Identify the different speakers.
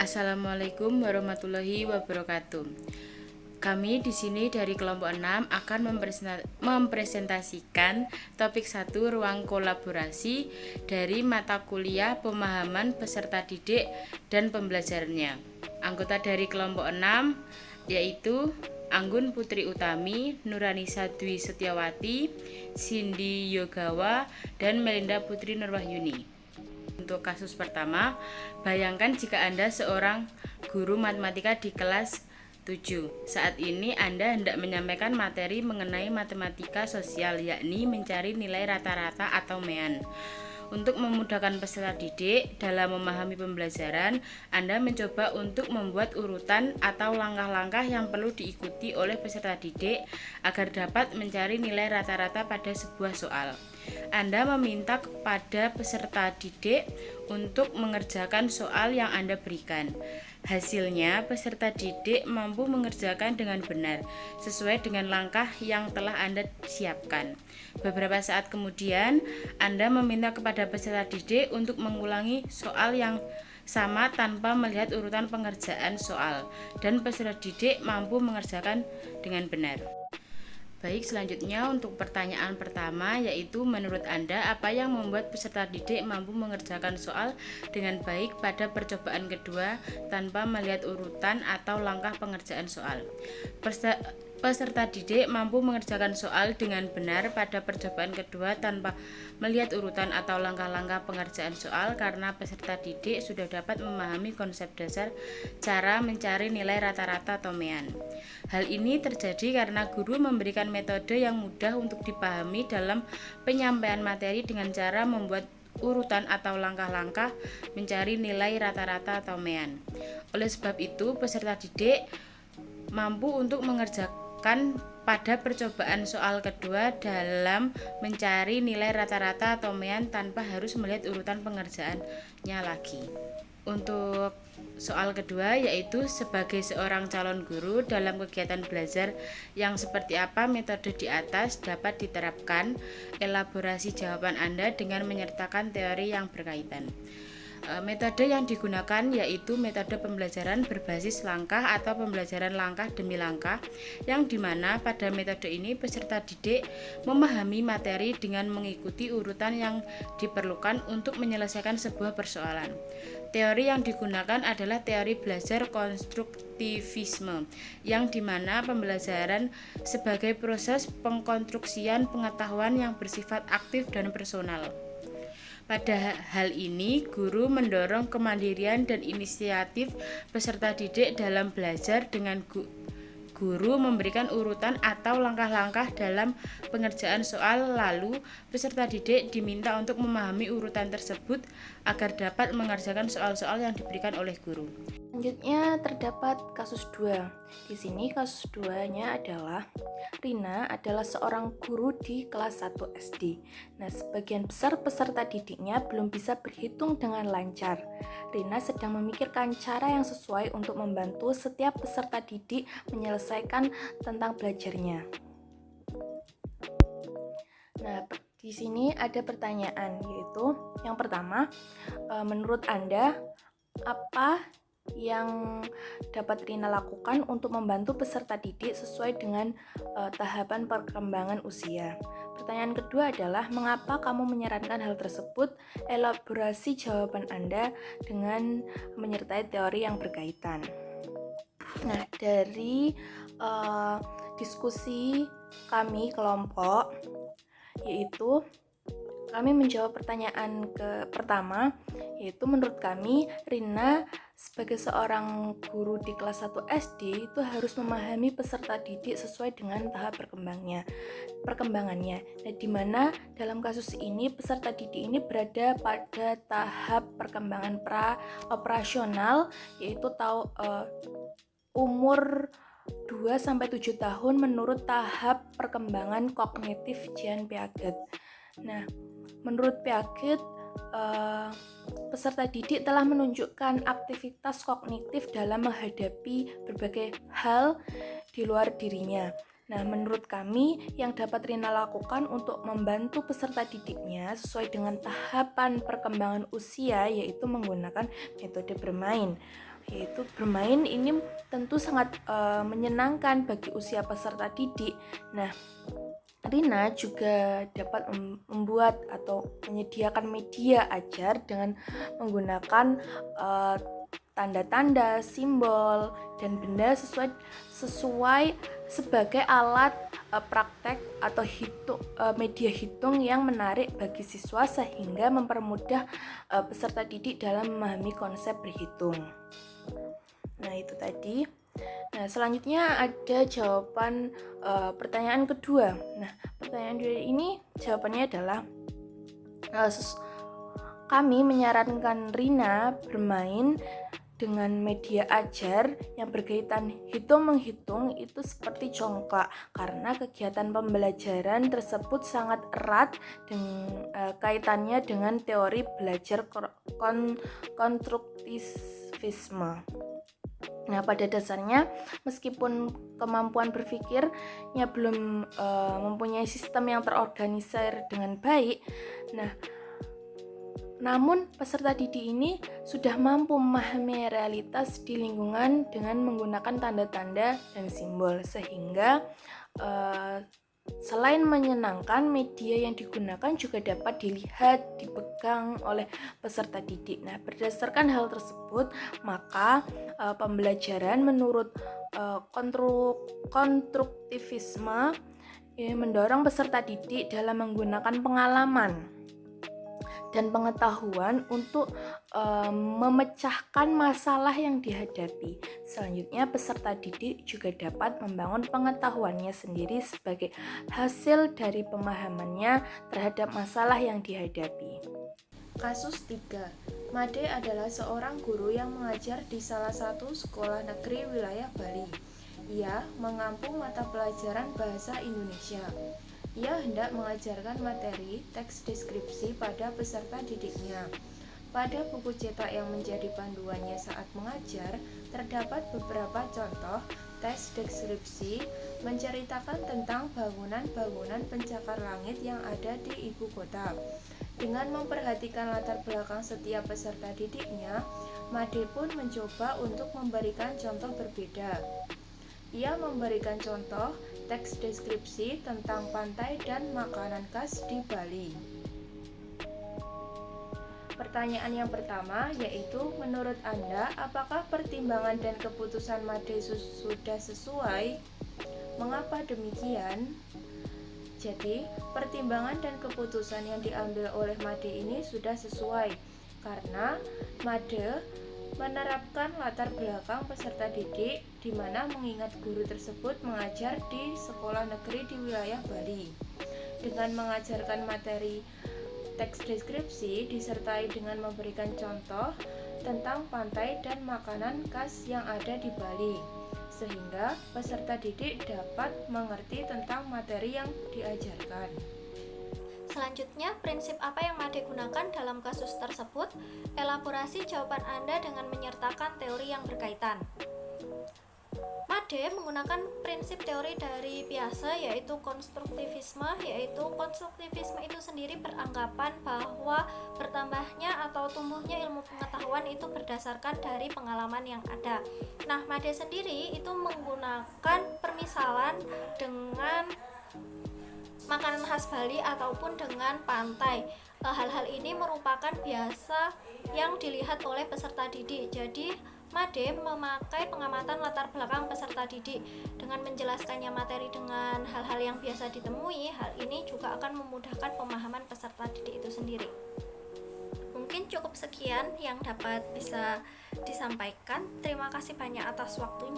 Speaker 1: Assalamualaikum warahmatullahi wabarakatuh. Kami di sini dari kelompok 6 akan mempresentasikan topik 1 ruang kolaborasi dari mata kuliah pemahaman peserta didik dan pembelajarannya. Anggota dari kelompok 6 yaitu Anggun Putri Utami, Nuranisa Dwi Setiawati, Cindy Yogawa, dan Melinda Putri Nurwahyuni. Untuk kasus pertama, bayangkan jika Anda seorang guru matematika di kelas 7. Saat ini Anda hendak menyampaikan materi mengenai matematika sosial, yakni mencari nilai rata-rata atau MEAN. Untuk memudahkan peserta didik dalam memahami pembelajaran, Anda mencoba untuk membuat urutan atau langkah-langkah yang perlu diikuti oleh peserta didik agar dapat mencari nilai rata-rata pada sebuah soal. Anda meminta kepada peserta didik untuk mengerjakan soal yang Anda berikan. Hasilnya, peserta didik mampu mengerjakan dengan benar, sesuai dengan langkah yang telah Anda siapkan. Beberapa saat kemudian, Anda meminta kepada peserta didik untuk mengulangi soal yang sama tanpa melihat urutan pengerjaan soal, dan peserta didik mampu mengerjakan dengan benar. Baik, selanjutnya untuk pertanyaan pertama, yaitu menurut Anda apa yang membuat peserta didik mampu mengerjakan soal dengan baik pada percobaan kedua tanpa melihat urutan atau langkah pengerjaan soal? Peserta didik mampu mengerjakan soal dengan benar pada percobaan kedua tanpa melihat urutan atau langkah-langkah pengerjaan soal karena peserta didik sudah dapat memahami konsep dasar cara mencari nilai rata-rata atau MEAN. Hal ini terjadi karena guru memberikan metode yang mudah untuk dipahami dalam penyampaian materi dengan cara membuat urutan atau langkah-langkah mencari nilai rata-rata atau MEAN. Oleh sebab itu, peserta didik mampu untuk mengerjakan pada percobaan soal kedua dalam mencari nilai rata-rata atau MEAN tanpa harus melihat urutan pengerjaannya lagi. Untuk soal kedua, yaitu sebagai seorang calon guru dalam kegiatan belajar yang seperti apa metode di atas dapat diterapkan. Elaborasi jawaban Anda dengan menyertakan teori yang berkaitan. Metode yang digunakan yaitu metode pembelajaran berbasis langkah atau pembelajaran langkah demi langkah, yang dimana pada metode ini peserta didik memahami materi dengan mengikuti urutan yang diperlukan untuk menyelesaikan sebuah persoalan. Teori yang digunakan adalah teori belajar konstruktivisme, yang dimana pembelajaran sebagai proses pengkonstruksian pengetahuan yang bersifat aktif dan personal. Pada hal ini, guru mendorong kemandirian dan inisiatif peserta didik dalam belajar dengan guru memberikan urutan atau langkah-langkah dalam pengerjaan soal, lalu peserta didik diminta untuk memahami urutan tersebut agar dapat mengerjakan soal-soal yang diberikan oleh guru.
Speaker 2: Selanjutnya terdapat kasus 2. Di sini kasus 2-nya adalah Rina adalah seorang guru di kelas 1 SD. Nah, sebagian besar peserta didiknya belum bisa berhitung dengan lancar. Rina sedang memikirkan cara yang sesuai untuk membantu setiap peserta didik menyelesaikan tentang belajarnya. Nah, di sini ada pertanyaan, yaitu yang pertama, menurut Anda apa yang dapat Rina lakukan untuk membantu peserta didik sesuai dengan tahapan perkembangan usia? Pertanyaan kedua adalah, mengapa kamu menyarankan hal tersebut? Elaborasi jawaban Anda dengan menyertai teori yang berkaitan. Nah, dari diskusi kami kelompok, yaitu kami menjawab pertanyaan pertama, yaitu menurut kami Rina sebagai seorang guru di kelas 1 SD itu harus memahami peserta didik sesuai dengan tahap perkembangannya. Nah, di mana dalam kasus ini peserta didik ini berada pada tahap perkembangan pra-operasional, yaitu umur 2-7 tahun menurut tahap perkembangan kognitif Jean Piaget. Nah, menurut Piaget, peserta didik telah menunjukkan aktivitas kognitif dalam menghadapi berbagai hal di luar dirinya. Nah, menurut kami yang dapat Rina lakukan untuk membantu peserta didiknya sesuai dengan tahapan perkembangan usia yaitu menggunakan metode bermain, yaitu bermain ini tentu sangat menyenangkan bagi usia peserta didik. Nah, Rina juga dapat membuat atau menyediakan media ajar dengan menggunakan tanda-tanda, simbol, dan benda sesuai sebagai alat praktek atau media hitung yang menarik bagi siswa sehingga mempermudah peserta didik dalam memahami konsep berhitung. Nah, itu tadi. Nah, selanjutnya ada jawaban pertanyaan kedua. Nah, pertanyaan kedua ini jawabannya adalah kami menyarankan Rina bermain dengan media ajar yang berkaitan hitung-menghitung itu seperti congklak, karena kegiatan pembelajaran tersebut sangat erat dengan kaitannya dengan teori belajar konstruktivisme. Nah, pada dasarnya meskipun kemampuan berpikirnya belum mempunyai sistem yang terorganisir dengan baik, namun peserta didik ini sudah mampu memahami realitas di lingkungan dengan menggunakan tanda-tanda dan simbol, sehingga selain menyenangkan, media yang digunakan juga dapat dilihat, dipegang oleh peserta didik. Nah, berdasarkan hal tersebut, maka pembelajaran menurut konstruktivisme mendorong peserta didik dalam menggunakan pengalaman dan pengetahuan untuk memecahkan masalah yang dihadapi. Selanjutnya, peserta didik juga dapat membangun pengetahuannya sendiri sebagai hasil dari pemahamannya terhadap masalah yang dihadapi.
Speaker 3: Kasus 3. Made adalah seorang guru yang mengajar di salah satu sekolah negeri wilayah Bali. Ia mengampu mata pelajaran bahasa Indonesia. Ia hendak mengajarkan materi teks deskripsi pada peserta didiknya. Pada buku cetak yang menjadi panduannya saat mengajar, terdapat beberapa contoh teks deskripsi menceritakan tentang bangunan-bangunan pencakar langit yang ada di ibu kota. Dengan memperhatikan latar belakang setiap peserta didiknya, Made pun mencoba untuk memberikan contoh berbeda. Ia memberikan contoh teks deskripsi tentang pantai dan makanan khas di Bali. Pertanyaan yang pertama yaitu, menurut Anda, apakah pertimbangan dan keputusan Made sudah sesuai? Mengapa demikian? Jadi, pertimbangan dan keputusan yang diambil oleh Made ini sudah sesuai karena Made menerapkan latar belakang peserta didik di mana mengingat guru tersebut mengajar di sekolah negeri di wilayah Bali. Dengan mengajarkan materi teks deskripsi disertai dengan memberikan contoh tentang pantai dan makanan khas yang ada di Bali, sehingga peserta didik dapat mengerti tentang materi yang diajarkan.
Speaker 4: Selanjutnya, prinsip apa yang Made gunakan dalam kasus tersebut? Elaborasi jawaban Anda dengan menyertakan teori yang berkaitan. Made menggunakan prinsip teori dari Piaget, yaitu konstruktivisme. Konstruktivisme itu sendiri beranggapan bahwa bertambahnya atau tumbuhnya ilmu pengetahuan itu berdasarkan dari pengalaman yang ada. Nah, Made sendiri itu menggunakan permisalan dengan makanan khas Bali ataupun dengan pantai. Hal-hal ini merupakan biasa yang dilihat oleh peserta didik. Jadi, Made memakai pengamatan latar belakang peserta didik dengan menjelaskannya materi dengan hal-hal yang biasa ditemui. Hal ini juga akan memudahkan pemahaman peserta didik itu sendiri. Mungkin cukup sekian yang dapat bisa disampaikan. Terima kasih banyak atas waktunya.